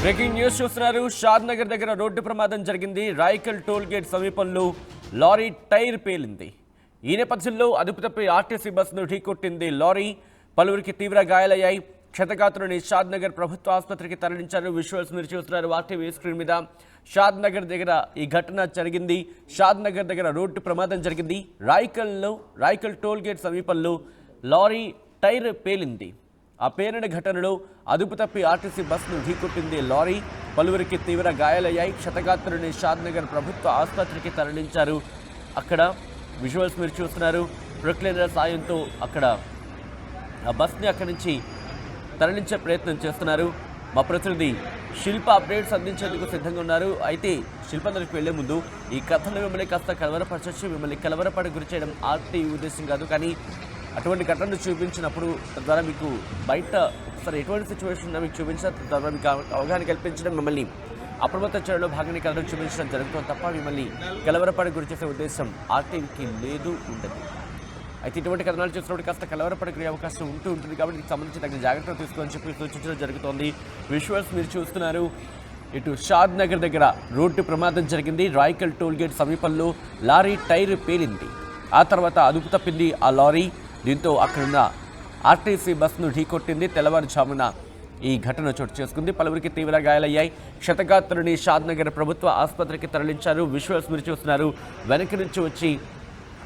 Breaking news చూస్తున్నారు. షాద్ నగర్ దగ్గర road ప్రమాదం జరిగింది. రాయకల్ టోల్ గేట్ సమీపంలో లారీ టైర్ పేలింది. ఈ నేపథ్యంలో అదుపు తప్పి ఆర్టీసీ బస్సును ఢీకొట్టింది లారీ. పలువురికి తీవ్ర గాయాలయ్యాయి. క్షతగాత్రుని షాద్ నగర్ ప్రభుత్వ ఆసుపత్రికి తరలించారు. విజువల్స్ మీరు చూస్తున్నారు ఆర్టీవీ స్క్రీన్ మీద. షాద్ నగర్ దగ్గర ఈ ఘటన జరిగింది. షాద్ నగర్ దగ్గర రోడ్డు ప్రమాదం జరిగింది. రాయకల్ టోల్ గేట్ సమీపంలో లారీ టైర్ పేలింది. ఆ పేలిన ఘటనలో అదుపు తప్పి ఆర్టీసీ బస్సును ఢీకొట్టింది లారీ. పలువురికి తీవ్ర గాయాలయ్యాయి. క్షతగాత్రుని షాద్ నగర్ ప్రభుత్వ ఆసుపత్రికి తరలించారు. అక్కడ విజువల్స్ మీరు చూస్తున్నారు. ప్రొక్లైనర్ సాయంతో అక్కడ ఆ బస్ని అక్కడి నుంచి తరలించే ప్రయత్నం చేస్తున్నారు. మా ప్రతినిధి శిల్ప అప్డేట్స్ అందించేందుకు సిద్ధంగా ఉన్నారు. అయితే శిల్ప దగ్గరికి వెళ్లే ముందు ఈ కథను మిమ్మల్ని కాస్త కలవరపరచొచ్చు. మిమ్మల్ని కలవరపడి గురి చేయడం ఆర్టీ ఉద్దేశం కాదు, కానీ అటువంటి ఘటనను చూపించినప్పుడు తద్వారా మీకు బయట ఒకసారి ఎటువంటి సిచ్యువేషన్ మీకు చూపించిన తద్వారా మీకు అవగాహన కల్పించడం, మిమ్మల్ని అప్రమత్త చేయడంలో భాగంగా కథను చూపించడం జరుగుతుంది తప్ప మిమ్మల్ని కలవరపడి గురి చేసే ఉద్దేశం ఆర్టీవీకి లేదు, ఉండదు. అయితే ఇటువంటి కథనాలు చూసినప్పుడు కాస్త కలవరపడే అవకాశం ఉంటుంది కాబట్టి దీనికి సంబంధించి తగిన జాగ్రత్తలు తీసుకోవాలని చెప్పి సూచించడం జరుగుతోంది. విజువల్స్ మీరు చూస్తున్నారు. ఇటు షాద్ నగర్ దగ్గర రోడ్డు ప్రమాదం జరిగింది. రాయకల్ టోల్ గేట్ సమీపంలో లారీ టైర్ పేలింది. ఆ తర్వాత అదుపు తప్పింది ఆ లారీ. దీంతో అక్కడున్న ఆర్టీసీ బస్సును ఢీకొట్టింది. తెల్లవారుజామున ఈ ఘటన చోటు చేసుకుంది. పలువురికి తీవ్ర గాయాలయ్యాయి. క్షతగాత్రుని షాద్ నగర్ ప్రభుత్వ ఆసుపత్రికి తరలించారు. విజువల్స్ మీరు చూస్తున్నారు. వెనక నుంచి వచ్చి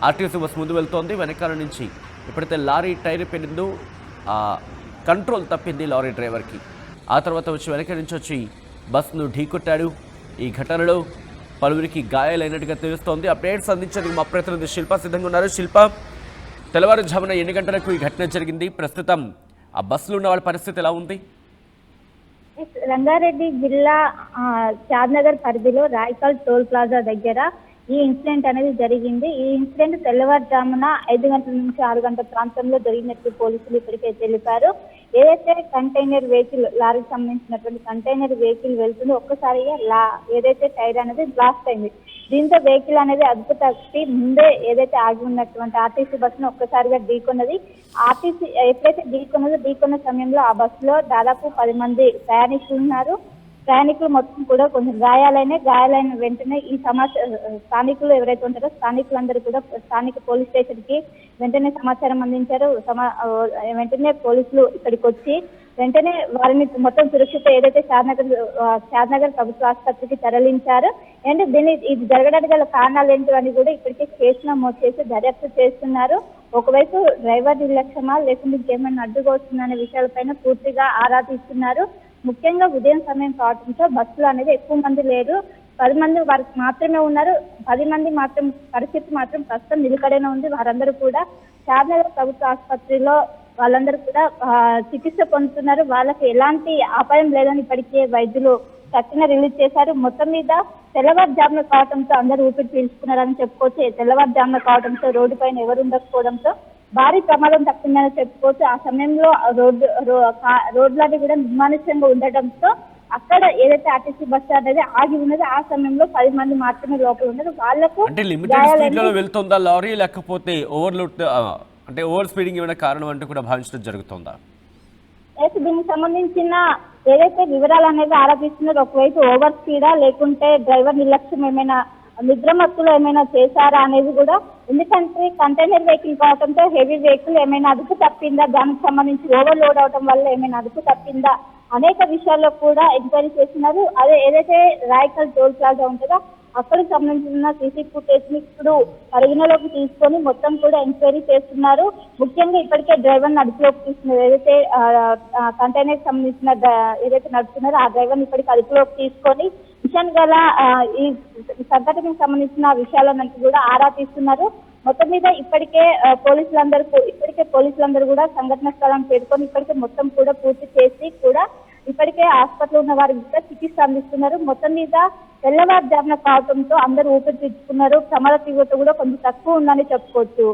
ఆర్టీసీ బస్సు ముందు వెళ్తోంది. వెనకాల నుంచి ఎప్పుడైతే లారీ టైర్ పేలిందో కంట్రోల్ తప్పింది లారీ డ్రైవర్కి. ఆ తర్వాత వచ్చి వెనక నుంచి వచ్చి బస్సును ఢీకొట్టాడు. ఈ ఘటనలో పలువురికి గాయాలైనట్టుగా తెలుస్తోంది. అప్డేట్స్ అందించేందుకు మా ప్రతినిధి శిల్ప సిద్ధంగా ఉన్నారు. శిల్ప, తెల్లవారుజామున ఎన్ని గంటలకు ఈ ఘటన జరిగింది? ప్రస్తుతం ఆ బస్సులో ఉన్న వాళ్ళ పరిస్థితి ఎలా ఉంది? రంగారెడ్డి జిల్లా షాద్నగర్ పరిధిలో రాయకల్ టోల్ ప్లాజా దగ్గర ఈ ఇన్సిడెంట్ అనేది జరిగింది. ఈ ఇన్సిడెంట్ తెల్లవారుజామున 5 గంటల నుంచి 6 గంటల ప్రాంతంలో జరిగినట్లు పోలీసులు ఇప్పటికే తెలిపారు. ఏదైతే కంటైనర్ వెహికల్, లారీకి సంబంధించినటువంటి కంటైనర్ వెహికల్ వెళ్తుందో ఒక్కసారిగా ఏదైతే టైర్ అనేది బ్లాస్ట్ అయింది. దీంతో వెహికల్ అనేది అదుపు తప్పి ముందే ఏదైతే ఆగి ఉన్నటువంటి ఆర్టీసీ బస్సును ఒక్కసారిగా ఢీకొన్నది. ఆర్టీసీ ఎప్పుడైతే ఢీకొన్న సమయంలో ఆ బస్సులో దాదాపు 10 మంది ప్రయాణికులు ఉన్నారు. ప్రయాణికులు మొత్తం కూడా కొంచెం గాయాలైన వెంటనే ఈ స్థానికులు ఎవరైతే ఉంటారో స్థానికులందరూ కూడా స్థానిక పోలీస్ స్టేషన్ కి వెంటనే సమాచారం అందించారు. వెంటనే పోలీసులు ఇక్కడికి వచ్చి వెంటనే వారిని మొత్తం సురక్షిత ఏదైతే షాద్నగర్ ప్రభుత్వ ఆసుపత్రికి తరలించారు. అండ్ ఇది జరగడానికి గల కారణాలు ఏంటి అని కూడా ఇప్పటికే కేసు నమోదు చేసి దర్యాప్తు చేస్తున్నారు. ఒకవైపు డ్రైవర్ నిర్లక్ష్యమా లేకుంటే ఇంకేమైనా అడ్డుగా వస్తుందనే విషయాలపైన పూర్తిగా ఆరా తీస్తున్నారు. ముఖ్యంగా ఉదయం సమయం కావడంతో బస్సులు అనేది ఎక్కువ మంది లేరు. 10 మంది వారికి మాత్రమే ఉన్నారు. 10 మంది మాత్రం పరిస్థితి మాత్రం ప్రస్తుతం నిలకడనే ఉంది. వారందరూ కూడా షాద్నగర్ ప్రభుత్వ ఆసుపత్రిలో వాళ్ళందరూ కూడా చికిత్స పొందుతున్నారు. వాళ్ళకి ఎలాంటి అపాయం లేదని ఇప్పటికే వైద్యులు తక్షణ రిలీజ్ చేశారు. మొత్తం మీద తెల్లవారుజామున కావడంతో అందరూ ఊపిరి పీల్చుకున్నారని చెప్పుకోవచ్చు. తెల్లవారుజామున కావడంతో రోడ్డు పైన ఎవరు ఉండకపోవడంతో భారీ ప్రమాదం తప్పిందని చెప్పుకోవచ్చు. ఆ సమయంలో రోడ్లన్నీ కూడా నిర్మానుష్యంగా ఉండటంతో అక్కడ ఏదైతే ఆర్టీసీ బస్సు అనేది ఆగి ఉన్నది ఆ సమయంలో 10 మంది మాత్రమే లోపల ఉన్నారు. వాళ్ళకు వెళ్తుందా లారీ, లేకపోతే ఓవర్ స్పీడింగ్ ఏమైనా కారణం అంటూ కూడా భావించడం జరుగుతుందా? దీనికి సంబంధించిన ఏదైతే వివరాలు అనేది ఆరోపిస్తున్నారు. ఒకవైపు ఓవర్ స్పీడా లేకుంటే డ్రైవర్ నిర్లక్ష్యం ఏమైనా నిద్రమత్తులో ఏమైనా చేశారా అనేది కూడా, ఎందుకంటే కంటైనర్ వెహికల్ కావడంతో హెవీ వెహికల్ ఏమైనా అదుపు తప్పిందా, దానికి సంబంధించి ఓవర్లోడ్ అవడం వల్ల ఏమైనా అదుపు తప్పిందా అనేక విషయాల్లో కూడా ఎంక్వైరీ చేస్తున్నారు. అదే ఏదైతే రాయకల్ టోల్ ప్లాజా ఉంటుందో అక్కడికి సంబంధించిన సీసీ ఫుటేజ్ ని ఇప్పుడు పరిగణలోకి తీసుకొని మొత్తం కూడా ఎంక్వైరీ చేస్తున్నారు. ముఖ్యంగా ఇప్పటికే డ్రైవర్ అదుపులోకి తీసుకున్నారు. ఏదైతే కంటైనర్ సంబంధించిన ఏదైతే నడుపుతున్నారో ఆ డ్రైవర్ ఇప్పటికి అదుపులోకి తీసుకొని విషయాన్ని గల ఈ సంఘటనకు సంబంధించిన విషయాలన్నింటి కూడా ఆరా తీస్తున్నారు. మొత్తం మీద ఇప్పటికే పోలీసులందరూ కూడా సంఘటన స్థలాన్ని చేరుకొని ఇప్పటికే మొత్తం కూడా పూర్తి చేసి కూడా ఇప్పటికే హాస్పిటల్ ఉన్న వారికి కూడా చికిత్స అందిస్తున్నారు. మొత్తం మీద తెల్లవారుజామున కావడంతో అందరూ ఊపిరి పీల్చుకున్నారు. ప్రమాద తీవ్రత కూడా కొంచెం తక్కువ ఉందని చెప్పుకోవచ్చు.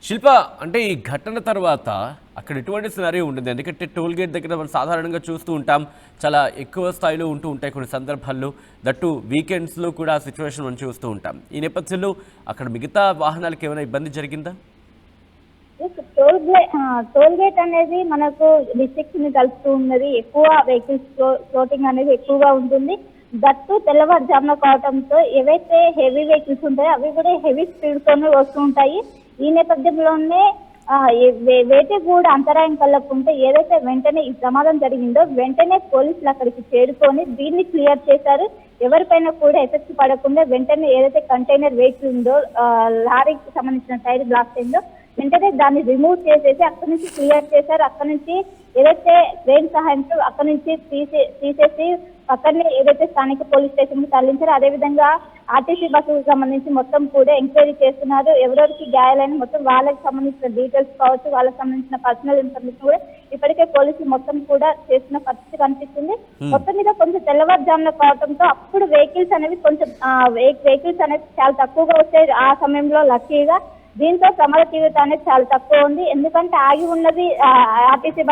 శిల్ప, అంటే ఈ ఘటన తర్వాత అక్కడ ఎటువంటి సినారియో ఉంటుంది? ఎందుకంటే టోల్ గేట్ దగ్గర మనం సాధారణంగా చూస్తూ ఉంటాం, చాలా ఎక్కువ స్థాయిలో ఉంటూ ఉంటాయి కొన్ని సందర్భాల్లో. దట్టు వీకెండ్స్లో కూడా ఆ సిచ్యువేషన్ మనం చూస్తూ ఉంటాం. ఈ నేపథ్యంలో అక్కడ మిగతా వాహనాలకు ఏమైనా ఇబ్బంది జరిగిందా? టోల్ గేట్ అనేది మనకు డిస్ట్రిక్ట్స్ ని కలుపుతూ ఉన్నది. ఎక్కువ వెహికల్స్ ఫ్లోటింగ్ అనేది ఎక్కువగా ఉంటుంది. దట్టు తెల్లవారుజామున కావడంతో ఏవైతే హెవీ వెహికల్స్ ఉంటాయో అవి కూడా హెవీ స్పీడ్ తోనే వస్తూ ఉంటాయి. ఈ నేపథ్యంలోనే వేటగూడ అంతరాయం కలగకుంటే ఏదైతే వెంటనే ఈ ప్రమాదం జరిగిందో వెంటనే పోలీసులు అక్కడికి చేరుకొని దీన్ని క్లియర్ చేశారు. ఎవరిపైన కూడా ఎఫెక్ట్ పడకుండా వెంటనే ఏదైతే కంటైనర్ వెహికల్ ఉందో లారీకి సంబంధించిన టైర్ బ్లాస్ట్ అయిందో వెంటనే దాన్ని రిమూవ్ చేసేసి అక్కడి నుంచి క్లియర్ చేశారు. అక్కడి నుంచి ఏదైతే క్రేన్ సహాయంతో అక్కడి నుంచి తీసేసి పక్కనే ఏదైతే స్థానిక పోలీస్ స్టేషన్ కి తరలించారో అదేవిధంగా ఆర్టీసీ బస్సుకు సంబంధించి మొత్తం కూడా ఎంక్వైరీ చేస్తున్నారు. ఎవరెవరికి గాయాలని మొత్తం వాళ్ళకి సంబంధించిన డీటెయిల్స్ కావచ్చు, వాళ్ళకి సంబంధించిన పర్సనల్ ఇన్ఫర్మేషన్ కూడా ఇప్పటికే పోలీసులు మొత్తం కూడా చేస్తున్న పరిస్థితి కనిపిస్తుంది. మొత్తం మీద కొంచెం తెల్లవారుజామున కావడంతో అప్పుడు వెహికల్స్ అనేవి చాలా తక్కువగా వచ్చాయి ఆ సమయంలో లక్కీగా. దీంతో ప్రమాద తీవ్రత అనేది చాలా తక్కువ ఉంది. ఎందుకంటే ఆగి ఉన్నది ఆర్టీసీ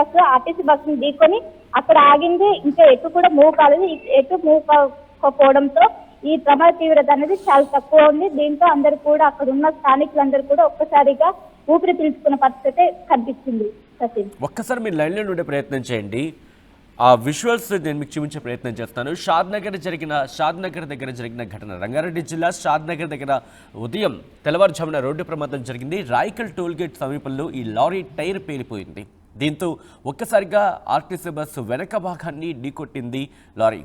బస్సును ఢీకొని అక్కడ ఆగింది. ఇంకా ఎటు కూడా మూవ్ కాలేదు. ఎటు మూవ్ కాకపోవడంతో ఈ ప్రమాద తీవ్రత అనేది చాలా తక్కువ ఉంది. దీంతో అందరు కూడా అక్కడ ఉన్న స్థానికులందరూ కూడా ఒక్కసారిగా ఊపిరి పీల్చుకున్న పరిస్థితి కనిపిస్తుంది. సచిన్, ఒక్కసారి మీరు లైన్లో ఉండే ప్రయత్నం చేయండి. ఆ విజువల్స్ నేను మీకు చూపించే ప్రయత్నం చేస్తాను. షాద్ నగర్ దగ్గర జరిగిన ఘటన, రంగారెడ్డి జిల్లా షాద్ నగర్ దగ్గర ఉదయం తెల్లవారుజామున రోడ్డు ప్రమాదం జరిగింది. రాయకల్ టోల్ గేట్ సమీపంలో ఈ లారీ టైర్ పేలిపోయింది. దీంతో ఒక్కసారిగా ఆర్టీసీ బస్సు వెనక భాగాన్ని ఢీకొట్టింది లారీ.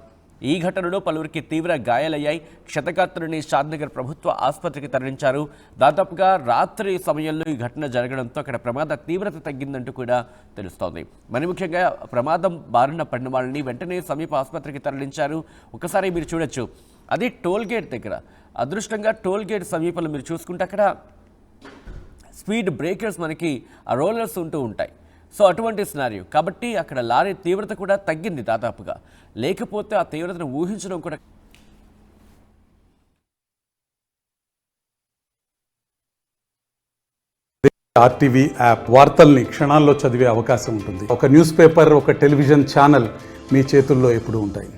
ఈ ఘటనలో పలువురికి తీవ్ర గాయాలయ్యాయి. క్షతగాత్రుని షాద్నగర్ ప్రభుత్వ ఆసుపత్రికి తరలించారు. దాదాపుగా రాత్రి సమయంలో ఈ ఘటన జరగడంతో అక్కడ ప్రమాద తీవ్రత తగ్గిందంటూ కూడా తెలుస్తోంది. మరి ముఖ్యంగా ప్రమాదం బారిన పడిన వాళ్ళని వెంటనే సమీప ఆసుపత్రికి తరలించారు. ఒకసారి మీరు చూడొచ్చు, అది టోల్ గేట్ దగ్గర. అదృష్టంగా టోల్ గేట్ సమీపంలో మీరు చూసుకుంటే అక్కడ స్పీడ్ బ్రేకర్స్ మనకి ఆ రోలర్స్ ఉంటూ ఉంటాయి. సో అటువంటి సినారియో కాబట్టి అక్కడ లారీ తీవ్రత కూడా తగ్గింది దాదాపుగా. లేకపోతే ఆ తీవ్రతను ఊహించడం కూడా ఆర్టీవీ యాప్ వార్తల్ని క్షణాల్లో చదివే అవకాశం ఉంటుంది. ఒక న్యూస్ పేపర్, ఒక టెలివిజన్ ఛానల్ మీ చేతుల్లో ఎప్పుడూ ఉంటాయి.